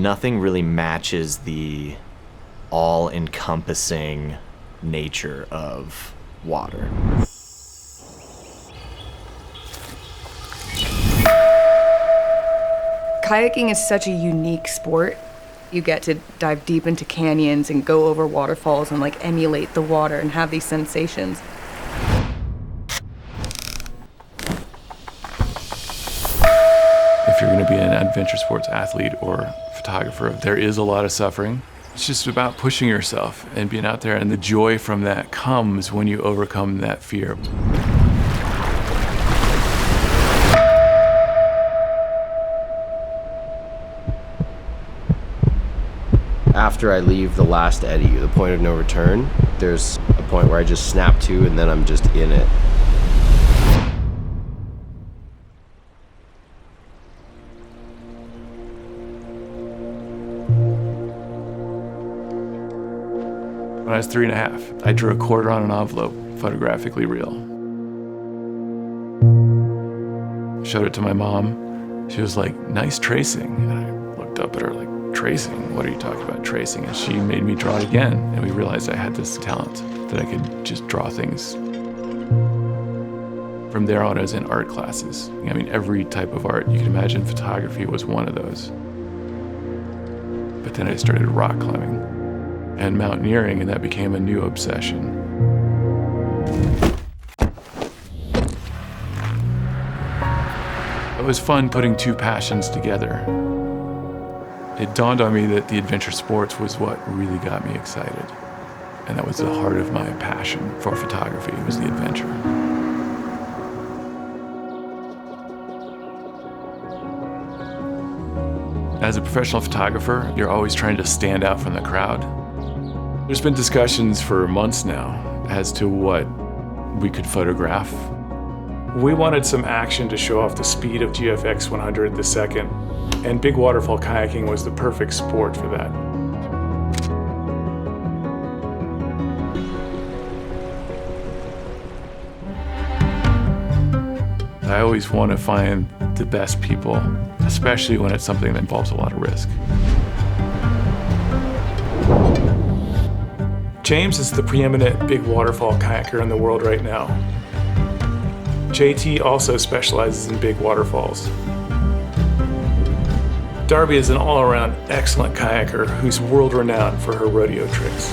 nothing really matches the all-encompassing nature of water. Kayaking is such a unique sport. You get to dive deep into canyons and go over waterfalls and like emulate the water and have these sensations. If you're going to be an adventure sports athlete or photographer, there is a lot of suffering. It's just about pushing yourself and being out there, and the joy from that comes when you overcome that fear. After I leave the last eddy, the point of no return, there's a point where I just snap to and then I'm just in it. When I was 3.5, I drew a quarter on an envelope, photographically real. Showed it to my mom. She was like, "Nice tracing." And I looked up at her like, "Tracing? What are you talking about, tracing?" And she made me draw it again, and we realized I had this talent, that I could just draw things. From there on, I was in art classes. I mean, every type of art you can imagine, photography was one of those. But then I started rock climbing and mountaineering, and that became a new obsession. It was fun putting two passions together. It dawned on me that the adventure sports was what really got me excited. And that was the heart of my passion for photography, was the adventure. As a professional photographer, you're always trying to stand out from the crowd. There's been discussions for months now as to what we could photograph. We wanted some action to show off the speed of GFX100 II, and big waterfall kayaking was the perfect sport for that. I always want to find the best people, especially when it's something that involves a lot of risk. James is the preeminent big waterfall kayaker in the world right now. JT also specializes in big waterfalls. Darby is an all-around excellent kayaker who's world-renowned for her rodeo tricks.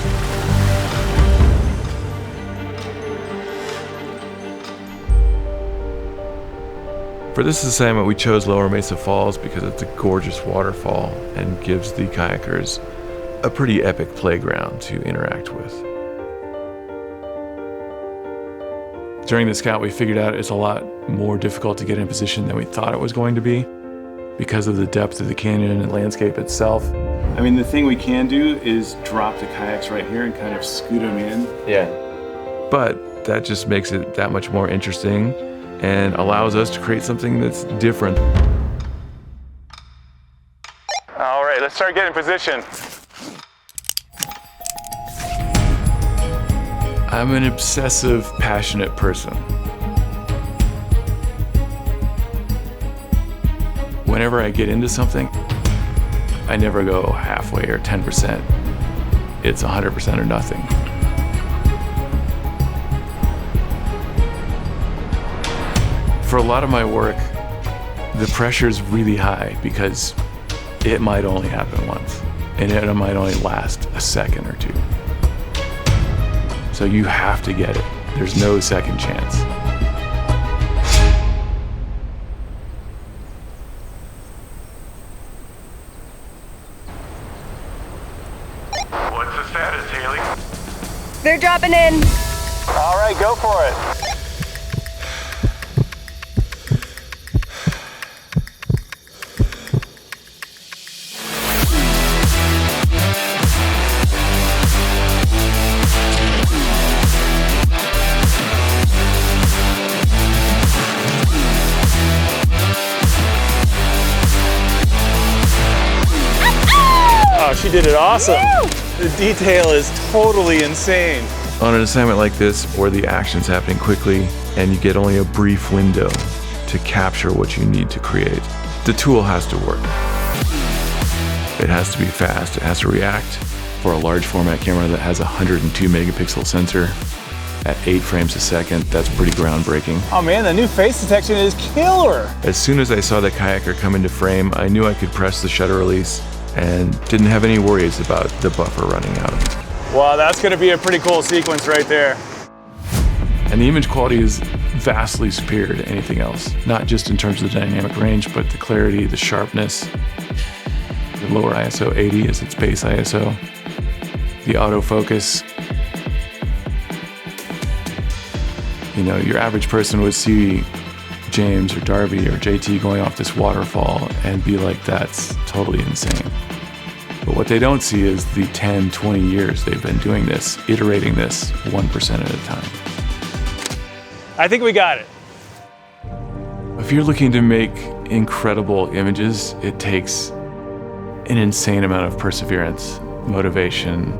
For this assignment, we chose Lower Mesa Falls because it's a gorgeous waterfall and gives the kayakers a pretty epic playground to interact with. During the scout, we figured out it's a lot more difficult to get in position than we thought it was going to be because of the depth of the canyon and landscape itself. I mean, the thing we can do is drop the kayaks right here and kind of scoot them in. Yeah. But that just makes it that much more interesting and allows us to create something that's different. All right, let's start getting position. I'm an obsessive, passionate person. Whenever I get into something, I never go halfway or 10%. It's 100% or nothing. For a lot of my work, the pressure is really high because it might only happen once, and it might only last a second or two. So you have to get it. There's no second chance. What's the status, Haley? They're dropping in. All right, go for it. Oh, she did it awesome. Woo! The detail is totally insane. On an assignment like this, where the action's happening quickly and you get only a brief window to capture what you need to create, the tool has to work. It has to be fast, it has to react. For a large format camera that has a 102 megapixel sensor at 8 frames a second, that's pretty groundbreaking. Oh man, the new face detection is killer. As soon as I saw the kayaker come into frame, I knew I could press the shutter release and didn't have any worries about the buffer running out. Wow, that's gonna be a pretty cool sequence right there. And the image quality is vastly superior to anything else, not just in terms of the dynamic range, but the clarity, the sharpness. The lower ISO 80 is its base ISO. The autofocus. You know, your average person would see James or Darby or JT going off this waterfall and be like, that's totally insane. But what they don't see is the 10, 20 years they've been doing this, iterating this 1% at a time. I think we got it. If you're looking to make incredible images, it takes an insane amount of perseverance, motivation.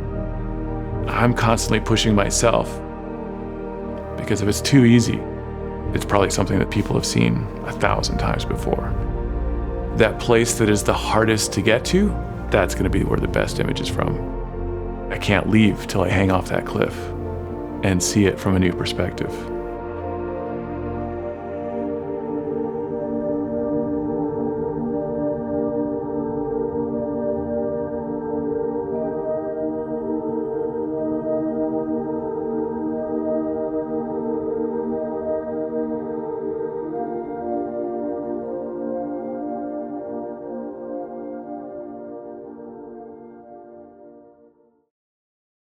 I'm constantly pushing myself because if it's too easy, it's probably something that people have seen 1,000 times before. That place that is the hardest to get to, that's going to be where the best image is from. I can't leave till I hang off that cliff and see it from a new perspective.